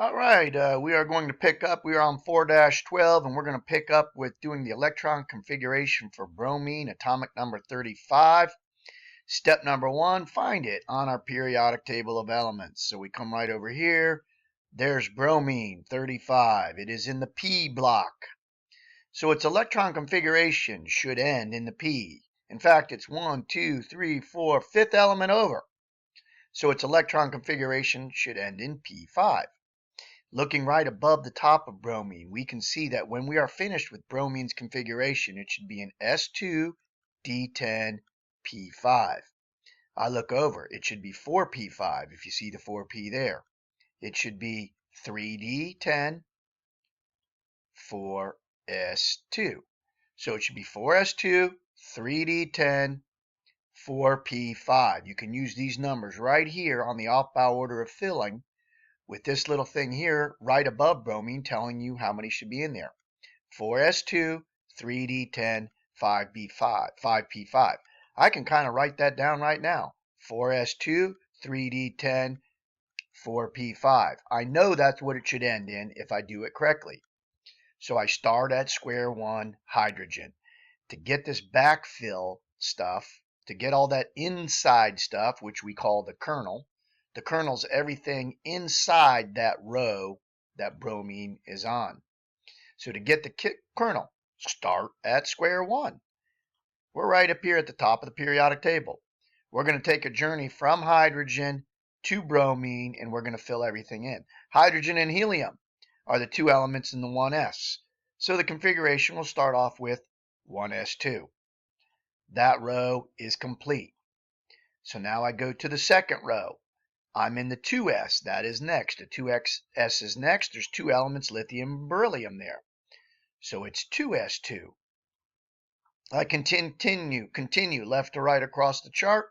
All right, we are going to pick up. We are on 4-12, and we're going to pick up with doing the electron configuration for bromine, atomic number 35. Step number 1, find it on our periodic table of elements. So we come right over here. There's bromine, 35. It is in the P block. So its electron configuration should end in the P. In fact, it's 1, 2, 3, 4, fifth element over. So its electron configuration should end in P5. Looking right above the top of bromine, we can see that when we are finished with bromine's configuration, it should be an S2-D10-P5. I look over, it should be 4P5 if you see the 4P there. It should be 3D10, 4S2. So it should be 4S2, 3D10, 4P5. You can use these numbers right here on the off-bow order of filling with this little thing here right above bromine telling you how many should be in there. 4S2, 3D10, 5B5, 5P5. I can kind of write that down right now. 4S2, 3D10, 4P5. I know that's what it should end in if I do it correctly. So I start at square one, hydrogen. To get this backfill stuff, to get all that inside stuff, which we call the kernel, the kernel's everything inside that row that bromine is on. So to get the kernel, start at square one. We're right up here at the top of the periodic table. We're going to take a journey from hydrogen to bromine, and we're going to fill everything in. Hydrogen and helium are the two elements in the 1s. So the configuration will start off with 1s2. That row is complete. So now I go to the second row. I'm in the 2s. That is next. The 2s is next. There's two elements, lithium and beryllium there. So it's 2s2. I continue left to right across the chart.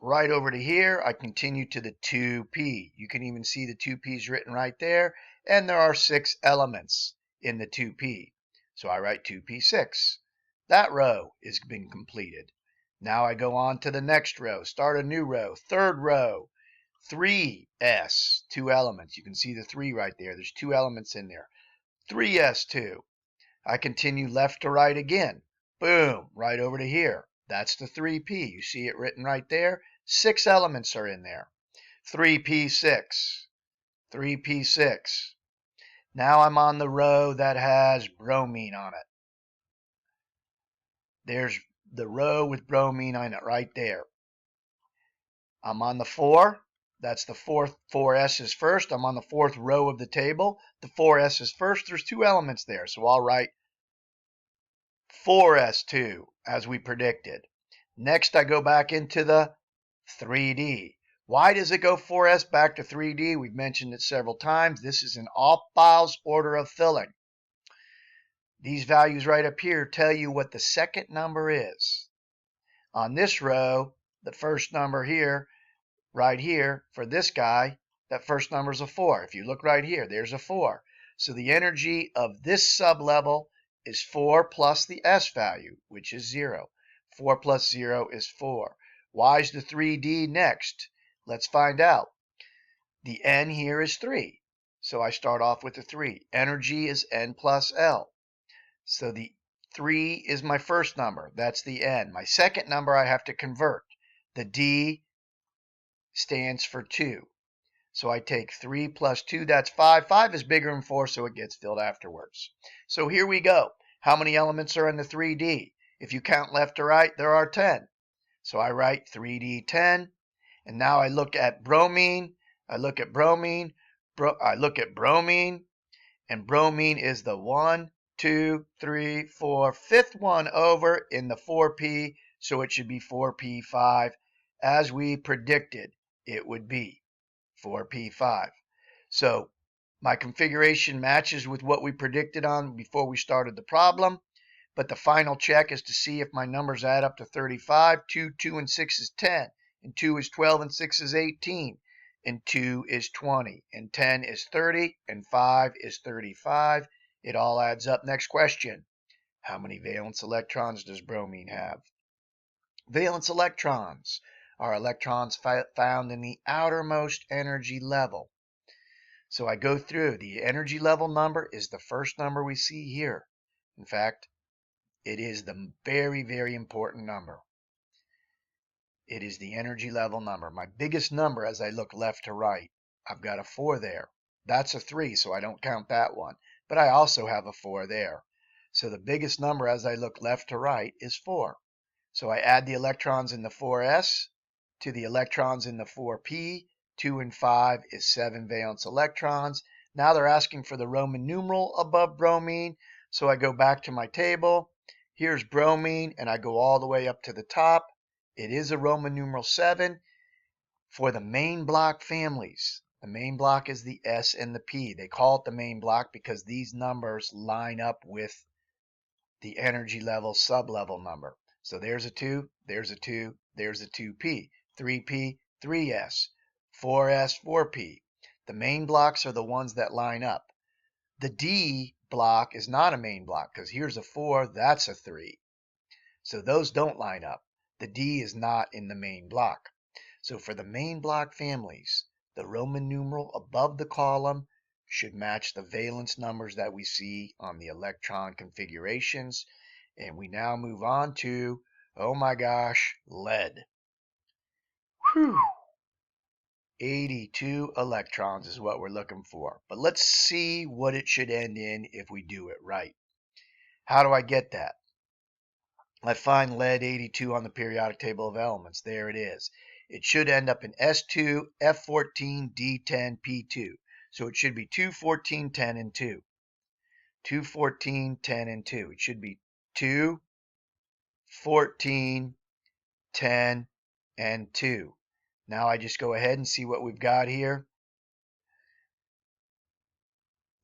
Right over to here, I continue to the 2p. You can even see the 2p's written right there. And there are 6 elements in the 2p. So I write 2p6. That row is been completed. Now I go on to the next row. Start a new row. Third row. 3s, 2 elements. You can see the 3 right there. There's 2 elements in there. 3s2. I continue left to right again. Boom, right over to here. That's the 3p. You see it written right there. 6 elements are in there. 3p6. 3p6. Now I'm on the row that has bromine on it. There's the row with bromine on it right there. I'm on the 4. That's the fourth. 4s is first. I'm on the 4th row of the table. The 4s is first. There's 2 elements there. So I'll write 4s2 as we predicted. Next I go back into the 3D. Why does it go 4s back to 3D? We've mentioned it several times. This is an off-Bowles order of filling. These values right up here tell you what the second number is. On this row, the first number here, right here, for this guy, that first number is a 4. If you look right here, there's a 4. So the energy of this sublevel is 4 plus the S value, which is 0. 4 plus 0 is 4. Why is the 3D next? Let's find out. The N here is 3. So I start off with the 3. Energy is N plus L. So the 3 is my first number. That's the N. My second number I have to convert. The D stands for 2. So I take 3 plus 2, that's 5. 5 is bigger than 4, so it gets filled afterwards. So here we go. How many elements are in the 3D? If you count left to right, there are 10. So I write 3D10. And now I look at bromine. I look at bromine. And bromine is the 1, 2, 3, 4, fifth one over in the 4p. So it should be 4p5 as we predicted it would be. 4p5. So my configuration matches with what we predicted on before we started the problem, but the final check is to see if my numbers add up to 35. 2 and 6 is 10, and 2 is 12, and 6 is 18, and 2 is 20, and 10 is 30, and 5 is 35. It all adds up. Next question. How many valence electrons does bromine have? Valence electrons are electrons found in the outermost energy level. So I go through. The energy level number is the first number we see here. In fact, it is the very, very important number. It is the energy level number. My biggest number as I look left to right. I've got a 4 there. That's a 3, so I don't count that one. But I also have a 4 there. So the biggest number as I look left to right is 4. So I add the electrons in the 4s to the electrons in the 4p. 2 and 5 is 7 valence electrons. Now they're asking for the Roman numeral above bromine. So I go back to my table. Here's bromine, and I go all the way up to the top. It is a Roman numeral 7 for the main block families. The main block is the S and the P. They call it the main block because these numbers line up with the energy level sublevel number. So there's a 2, there's a 2, there's a 2P, 3P, 3S, 4S, 4P. The main blocks are the ones that line up. The D block is not a main block because here's a 4, that's a 3. So those don't line up. The D is not in the main block. So for the main block families, the Roman numeral above the column should match the valence numbers that we see on the electron configurations. And we now move on to, oh my gosh, lead. Whew. 82 electrons is what we're looking for. But let's see what it should end in if we do it right. How do I get that? I find lead 82 on the periodic table of elements. There it is. It should end up in S2, F14, D10, P2. So it should be 2, 14, 10, and 2. 2, 14, 10, and 2. It should be 2, 14, 10, and 2. Now I just go ahead and see what we've got here.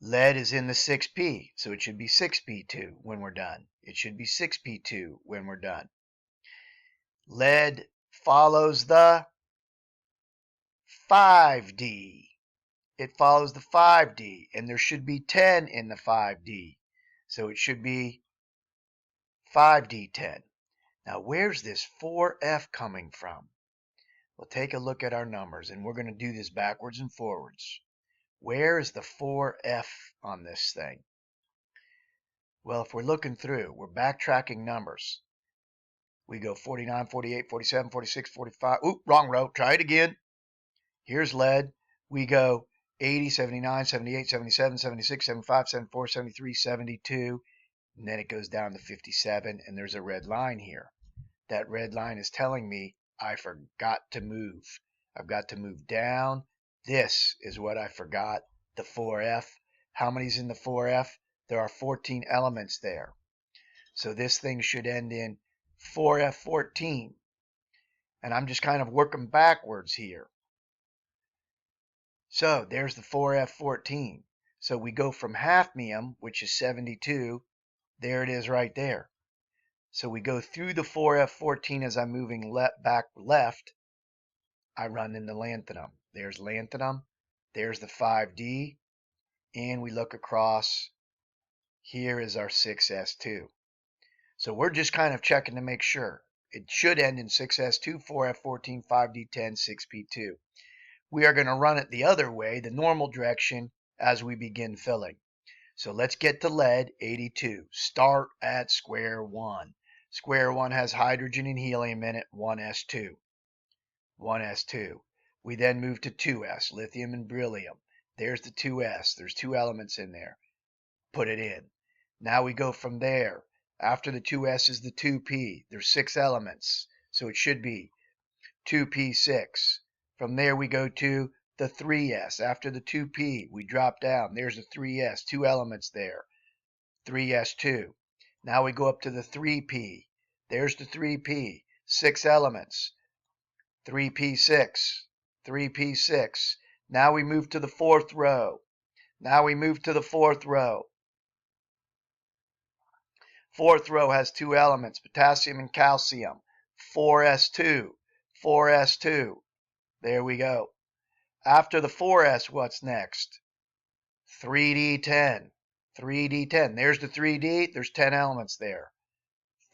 Lead is in the 6p, so it should be 6p2 when we're done. It should be 6p2 when we're done. Lead follows the 5D. It follows the 5D, and there should be 10 in the 5D. So it should be 5D10. Now, where's this 4F coming from? Well, take a look at our numbers, and we're going to do this backwards and forwards. Where is the 4F on this thing? Well, if we're looking through, we're backtracking numbers. We go 49, 48, 47, 46, 45. Oop, wrong row. Try it again. Here's lead. We go 80, 79, 78, 77, 76, 75, 74, 73, 72. And then it goes down to 57, and there's a red line here. That red line is telling me I forgot to move. I've got to move down. This is what I forgot, the 4F. How many's in the 4F? There are 14 elements there. So this thing should end in 4F14. And I'm just kind of working backwards here. So there's the 4F14. So we go from hafnium, which is 72. There it is right there. So we go through the 4F14 as I'm moving back left. I run into lanthanum. There's lanthanum. There's the 5D. And we look across. Here is our 6S2. So we're just kind of checking to make sure. It should end in 6S2, 4F14, 5D10, 6P2. We are going to run it the other way, the normal direction, as we begin filling. So let's get to lead 82. Start at square one. Square one has hydrogen and helium in it, 1s2. 1s2. We then move to 2s, lithium and beryllium. There's the 2s. There's 2 elements in there. Put it in. Now we go from there. After the 2s is the 2p. There's 6 elements. So it should be 2p6. From there we go to the 3s. After the 2p, we drop down. There's the 3s. 2 elements there. 3s2. Now we go up to the 3p. There's the 3p. 6 elements. 3p6. 3p6. Now we move to the 4th row. Now we move to the 4th row. 4th row has 2 elements, potassium and calcium. 4s2. 4s2. There we go. After the 4s, what's next? 3d10. 3d10. There's the 3d. There's 10 elements there.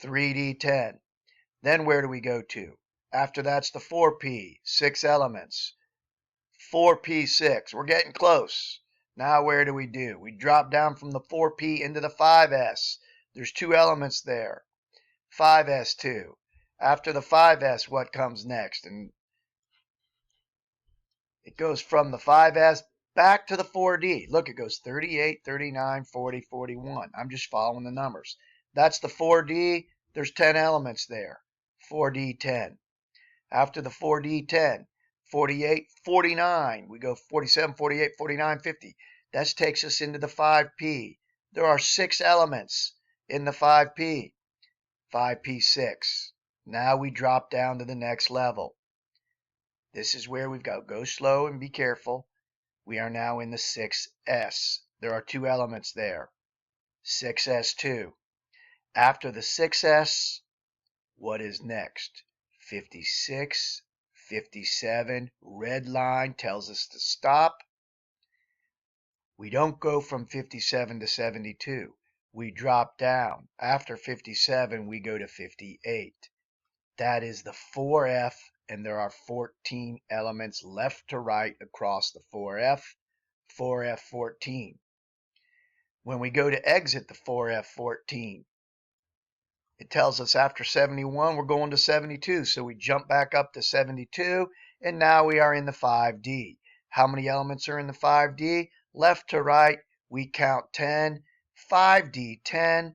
3d10. Then where do we go to? After that's the 4p. 6 elements. 4p6. We're getting close. Now where do? We drop down from the 4p into the 5s. There's two elements there. 5s2. After the 5s, what comes next? And it goes from the 5s back to the 4d. Look, it goes 38, 39, 40, 41. I'm just following the numbers. That's the 4d. There's 10 elements there. 4d10. After the 4d10, 48, 49. We go 47, 48, 49, 50. That takes us into the 5p. There are 6 elements in the 5p. 5p6. Now we drop down to the next level. This is where we've got go slow and be careful. We are now in the 6s. There are 2 elements there. 6s2. After the 6s, what is next? 56, 57. Red line tells us to stop. We don't go from 57 to 72. We drop down. After 57, we go to 58. That is the 4F, and there are 14 elements left to right across the 4F, 4F14. When we go to exit the 4F14, it tells us after 71, we're going to 72. So we jump back up to 72, and now we are in the 5D. How many elements are in the 5D? Left to right, we count 10, 5D 10,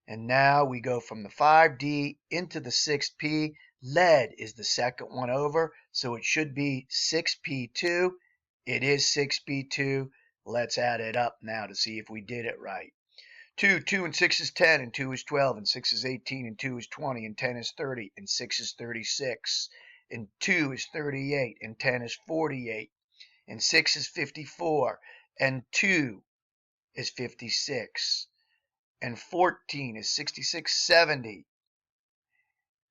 and now we go from the 5D into the 6P. Lead is the second one over, so it should be 6P2. It is 6P2. Let's add it up now to see if we did it right. 2 and 6 is 10, and 2 is 12, and 6 is 18, and 2 is 20, and 10 is 30, and 6 is 36, and 2 is 38, and 10 is 48, and 6 is 54, and 2 is 56, and 14 is 66, 70,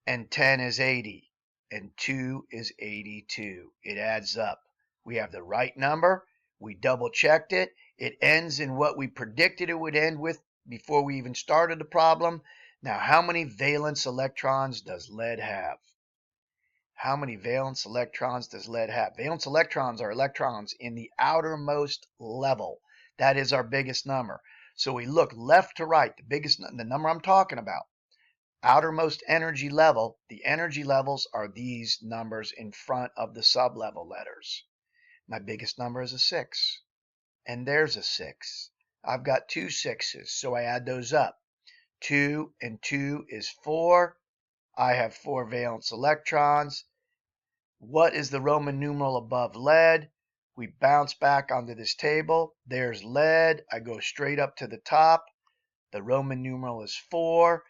and 10 is 80, and 2 is 82. It adds up. We have the right number. We double checked it. It ends in what we predicted it would end with before we even started the problem. Now, how many valence electrons does lead have? How many valence electrons does lead have? Valence electrons are electrons in the outermost level. That is our biggest number. So we look left to right, the number I'm talking about. Outermost energy level, the energy levels are these numbers in front of the sublevel letters. My biggest number is a 6. And there's a 6. I've got 2 6s, so I add those up. 2 and 2 is 4. I have 4 valence electrons. What is the Roman numeral above lead? We bounce back onto this table. There's lead. I go straight up to the top. The Roman numeral is 4.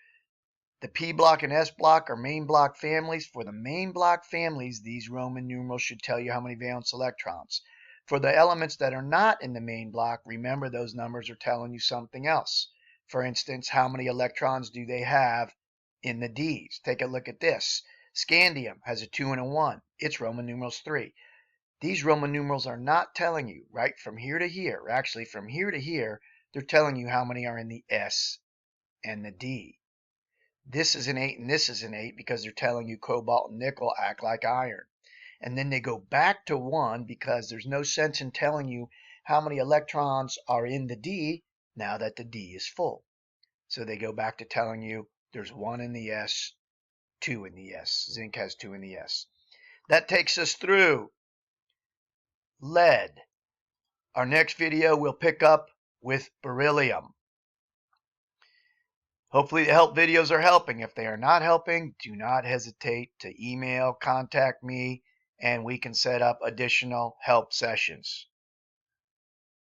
The P block and S block are main block families. For the main block families, these Roman numerals should tell you how many valence electrons. For the elements that are not in the main block, remember those numbers are telling you something else. For instance, how many electrons do they have in the Ds? Take a look at this. Scandium has a 2 and a 1. Its Roman numeral's 3. These Roman numerals are not telling you, right, from here to here. Actually, from here to here, they're telling you how many are in the S and the D. This is an 8 and this is an 8 because they're telling you cobalt and nickel act like iron. And then they go back to 1 because there's no sense in telling you how many electrons are in the D now that the D is full. So they go back to telling you there's 1 in the S, 2 in the S. Zinc has 2 in the S. That takes us through lead. Our next video we'll pick up with beryllium. Hopefully the help videos are helping. If they are not helping, do not hesitate to email, contact me, and we can set up additional help sessions.